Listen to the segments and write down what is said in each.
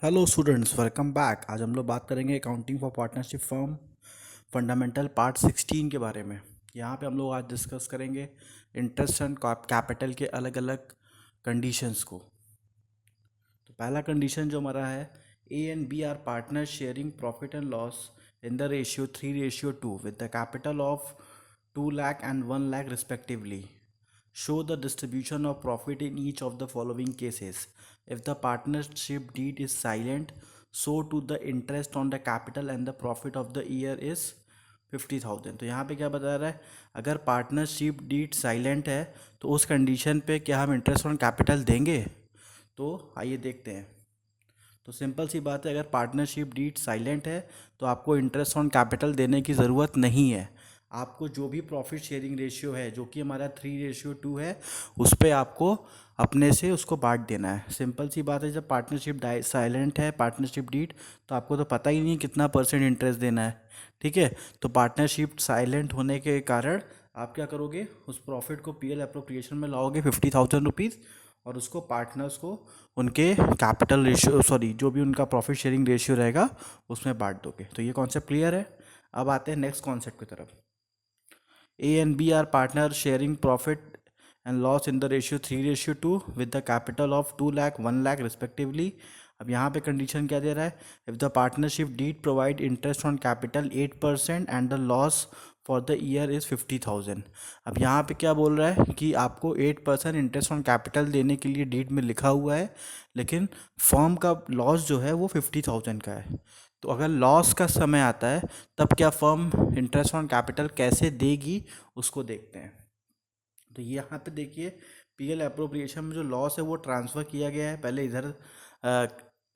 Hello students, welcome back. आज हम लोग बात करेंगे accounting for partnership firm fundamental part 16 के बारे में। यहाँ पे हम लोग आज डिस्कस करेंगे इंटरेस्ट एंड कैपिटल के अलग अलग कंडीशंस को। तो पहला कंडीशन जो हमारा है, A and B are partner sharing profit and loss in the ratio 3:2 with the capital of 2 lakh and 1 lakh respectively. Show the distribution of profit in each of the following cases. If the partnership deed is silent, so to the interest on the capital and the profit of the year is 50,000। तो यहाँ पे क्या बता रहा है, अगर partnership deed silent है तो उस कंडीशन पे क्या हम इंटरेस्ट ऑन कैपिटल देंगे। तो आइए देखते हैं। तो सिंपल सी बात है, अगर पार्टनरशिप डीड साइलेंट है तो आपको इंटरेस्ट ऑन कैपिटल देने की ज़रूरत नहीं है। आपको जो भी प्रॉफिट शेयरिंग रेशियो है, जो कि हमारा 3:2 है, उस पर आपको अपने से उसको बांट देना है। सिंपल सी बात है, जब पार्टनरशिप साइलेंट है, पार्टनरशिप डीड, तो आपको तो पता ही नहीं कितना परसेंट इंटरेस्ट देना है। ठीक है, तो पार्टनरशिप साइलेंट होने के कारण आप क्या करोगे, उस प्रॉफिट को पीएल अप्रोप्रिएशन में लाओगे 50,000 रुपीज़, और उसको पार्टनर्स को उनके कैपिटल रेशियो जो भी उनका प्रॉफिट शेयरिंग रेशियो रहेगा उसमें बांट दोगे। तो ये कॉन्सेप्ट क्लियर है। अब आते हैं नेक्स्ट कॉन्सेप्ट की तरफ। A and B are partner sharing profit and loss in the ratio 3:2 with the capital of 2 lakh 1 lakh respectively. अब यहाँ पे कंडीशन क्या दे रहा है, if the partnership deed provide interest on capital 8% and the loss for the year is 50,000। अब यहाँ पे क्या बोल रहा है कि आपको 8% इंटरेस्ट ऑन कैपिटल देने के लिए डीड में लिखा हुआ है, लेकिन फर्म का लॉस जो है वो 50,000 का है। तो अगर लॉस का समय आता है तब क्या फर्म इंटरेस्ट ऑन कैपिटल कैसे देगी, उसको देखते हैं। तो ये यहाँ पे देखिए, पीएल अप्रोप्रिएशन में जो लॉस है वो ट्रांसफ़र किया गया है। पहले इधर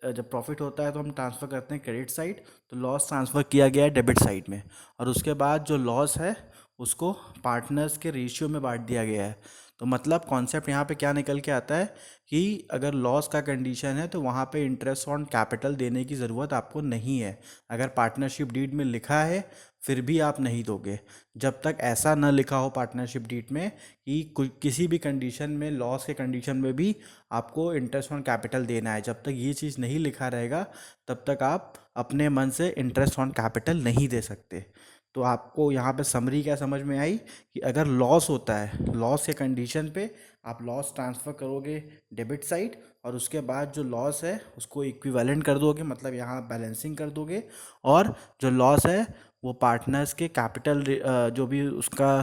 जब प्रॉफिट होता है तो हम ट्रांसफ़र करते हैं क्रेडिट साइड, तो लॉस ट्रांसफ़र किया गया है डेबिट साइड में, और उसके बाद जो लॉस है उसको पार्टनर्स के रेशियो में बांट दिया गया है। तो मतलब कॉन्सेप्ट यहाँ पे क्या निकल के आता है कि अगर लॉस का कंडीशन है तो वहाँ पे इंटरेस्ट ऑन कैपिटल देने की ज़रूरत आपको नहीं है। अगर पार्टनरशिप डीड में लिखा है फिर भी आप नहीं दोगे, जब तक ऐसा न लिखा हो पार्टनरशिप डीड में कि किसी भी कंडीशन में, लॉस के कंडीशन में भी आपको इंटरेस्ट ऑन कैपिटल देना है। जब तक ये चीज़ नहीं लिखा रहेगा तब तक आप अपने मन से इंटरेस्ट ऑन कैपिटल नहीं दे सकते। तो आपको यहाँ पे समरी क्या समझ में आई कि अगर लॉस होता है, लॉस के कंडीशन पे आप लॉस ट्रांसफ़र करोगे डेबिट साइड, और उसके बाद जो लॉस है उसको इक्विवेलेंट कर दोगे, मतलब यहाँ बैलेंसिंग कर दोगे, और जो लॉस है वो पार्टनर्स के कैपिटल जो भी उसका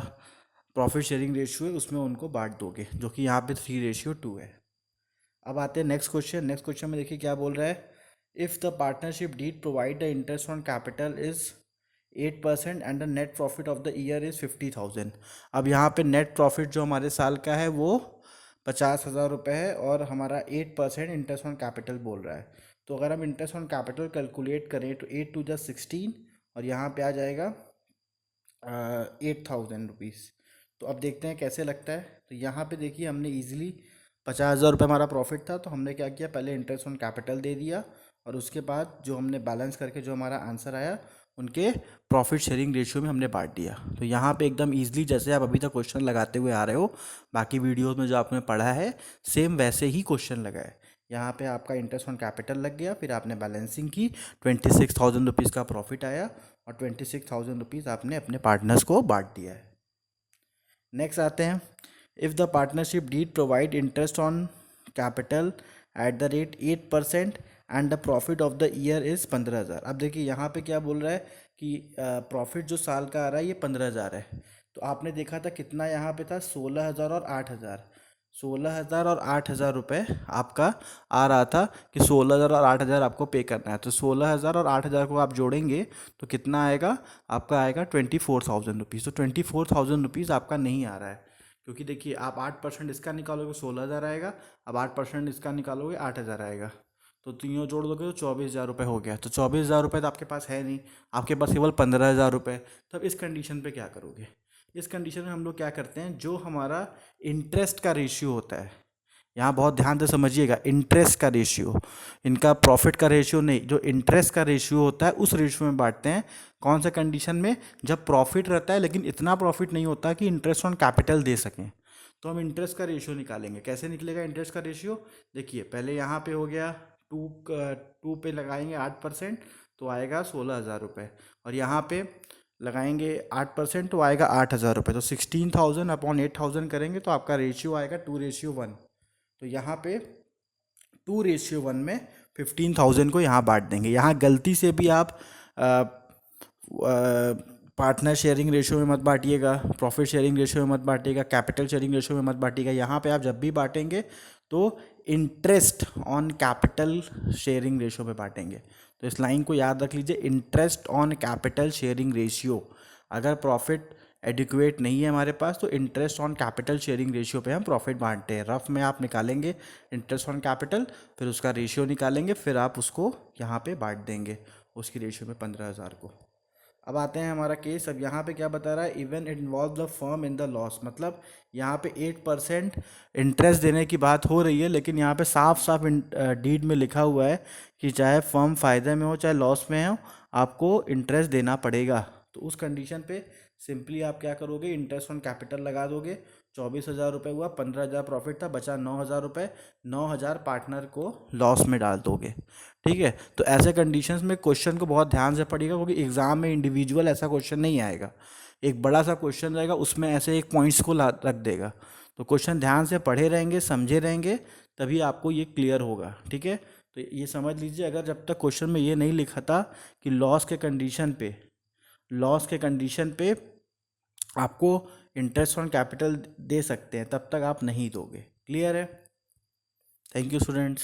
प्रॉफिट शेयरिंग रेशियो है उसमें उनको बांट दोगे, जो कि यहाँ पे 3:2 है। अब आते हैं नेक्स्ट क्वेश्चन। नेक्स्ट क्वेश्चन में देखिए क्या बोल रहा है, if the partnership deed provide the interest on capital is 8% and the net profit of the year is 50,000। अब यहाँ पे नेट प्रॉफिट जो हमारे साल का है वो 50,000 रुपये है, और हमारा 8% इंटरेस्ट ऑन कैपिटल बोल रहा है। तो अगर हम इंटरेस्ट ऑन कैपिटल कैलकुलेट करें तो 8 × 2 = 16, और यहाँ पे आ जाएगा 8,000 रुपीज़। तो अब देखते हैं कैसे लगता है। तो यहाँ पे देखिए, हमने ईजिली 50,000 रुपये हमारा प्रॉफिट था, तो हमने क्या किया, पहले इंटरेस्ट ऑन कैपिटल दे दिया, और उसके बाद जो हमने बैलेंस करके जो हमारा आंसर आया उनके प्रॉफिट शेयरिंग रेशियो में हमने बांट दिया। तो यहाँ पे एकदम ईजिली, जैसे आप अभी तक क्वेश्चन लगाते हुए आ रहे हो, बाकी वीडियोस में जो आपने पढ़ा है सेम वैसे ही क्वेश्चन लगा है। यहाँ पे आपका इंटरेस्ट ऑन कैपिटल लग गया, फिर आपने बैलेंसिंग की, 26,000 रुपीज़ का प्रॉफिट आया, और 26,000 रुपीज़ आपने अपने पार्टनर्स को बांट दिया है। नेक्स्ट आते हैं, if the partnership deed provide interest on capital at the rate 8% and the profit of the year is 15,000। अब देखिए यहाँ पे क्या बोल रहा है कि प्रॉफिट जो साल का आ रहा है ये 15,000 है। तो आपने देखा था कितना यहाँ पे था, 16,000 और 8,000। 16,000 और 8,000 रुपये आपका आ रहा था कि 16,000 और 8,000 आपको पे करना है। तो 16,000 और 8,000 को आप जोड़ेंगे तो कितना आएगा, आपका आएगा 24,000 रुपीज़। तो 24,000 रुपीज़ आपका नहीं आ रहा है, क्योंकि देखिए आप 8% इसका निकालोगे 16,000 आएगा, अब 8% इसका निकालोगे 8,000 आएगा, तो तीनों जोड़ दोगे तो 24,000 रुपये हो गया। तो 24,000 रुपये तो आपके पास है नहीं, आपके पास केवल 15,000 रुपये। तो अब इस कंडीशन पे क्या करोगे, इस कंडीशन में हम लोग क्या करते हैं, जो हमारा इंटरेस्ट का रेशियो होता है, यहाँ बहुत ध्यान से समझिएगा, इंटरेस्ट का रेशियो, इनका प्रॉफिट का रेशियो नहीं, जो इंटरेस्ट का रेशियो होता है उस रेशियो में बांटते हैं। कौन सा कंडीशन में, जब प्रॉफिट रहता है लेकिन इतना प्रॉफिट नहीं होता कि इंटरेस्ट ऑन कैपिटल दे सकें। तो हम इंटरेस्ट का रेशियो निकालेंगे। कैसे निकलेगा इंटरेस्ट का रेशियो, देखिए पहले यहाँ पे हो गया टू पे लगाएंगे 8%, तो आएगा 16,000 रुपये। और यहाँ पे लगाएंगे 8%, तो आएगा 8,000 रुपये। तो 16,000 अपॉन 8,000 करेंगे तो आपका रेशियो आएगा 2:1। तो यहाँ पे 2:1 में 15,000 को यहाँ बांट देंगे। यहाँ गलती से भी आप पार्टनर शेयरिंग रेशियो में मत बांटिएगा, प्रॉफिट शेयरिंग रेशियो में मत बांटिएगा, कैपिटल शेयरिंग रेशियो में मत बांटिएगा। यहाँ पे आप जब भी बांटेंगे तो interest on capital sharing ratio पे बांटेंगे। तो इस लाइन को याद रख लीजिए, interest on capital sharing ratio. अगर प्रॉफिट एडिक्वेट नहीं है हमारे पास तो interest on capital sharing ratio पे हम प्रॉफिट बांटते हैं। रफ में आप निकालेंगे इंटरेस्ट ऑन कैपिटल, फिर उसका रेशियो निकालेंगे, फिर आप उसको यहाँ पे बांट देंगे उसकी रेशियो में 15,000 को। अब आते हैं हमारा केस। अब यहाँ पे क्या बता रहा है, even it involve the firm in the loss. मतलब यहाँ पे 8% इंटरेस्ट देने की बात हो रही है, लेकिन यहाँ पे साफ साफ डीड में लिखा हुआ है कि चाहे फर्म फ़ायदे में हो चाहे लॉस में हो, आपको इंटरेस्ट देना पड़ेगा। तो उस कंडीशन पे सिंपली आप क्या करोगे, इंटरेस्ट ऑन कैपिटल लगा दोगे। 24,000 रुपये हुआ, 15,000 प्रॉफिट था, बचा 9,000 रुपये। 9,000 पार्टनर को लॉस में डाल दोगे। ठीक है, तो ऐसे कंडीशंस में क्वेश्चन को बहुत ध्यान से पढ़िएगा, क्योंकि एग्जाम में इंडिविजुअल ऐसा क्वेश्चन नहीं आएगा। एक बड़ा सा क्वेश्चन रहेगा, उसमें ऐसे एक पॉइंट्स को रख देगा। तो क्वेश्चन ध्यान से पढ़े रहेंगे, समझे रहेंगे, तभी आपको ये क्लियर होगा। ठीक है, तो ये समझ लीजिए, अगर जब तक क्वेश्चन में ये नहीं लिखा था कि लॉस के कंडीशन पे आपको इंटरेस्ट ऑन कैपिटल दे सकते हैं, तब तक आप नहीं दोगे। क्लियर है? Thank you students.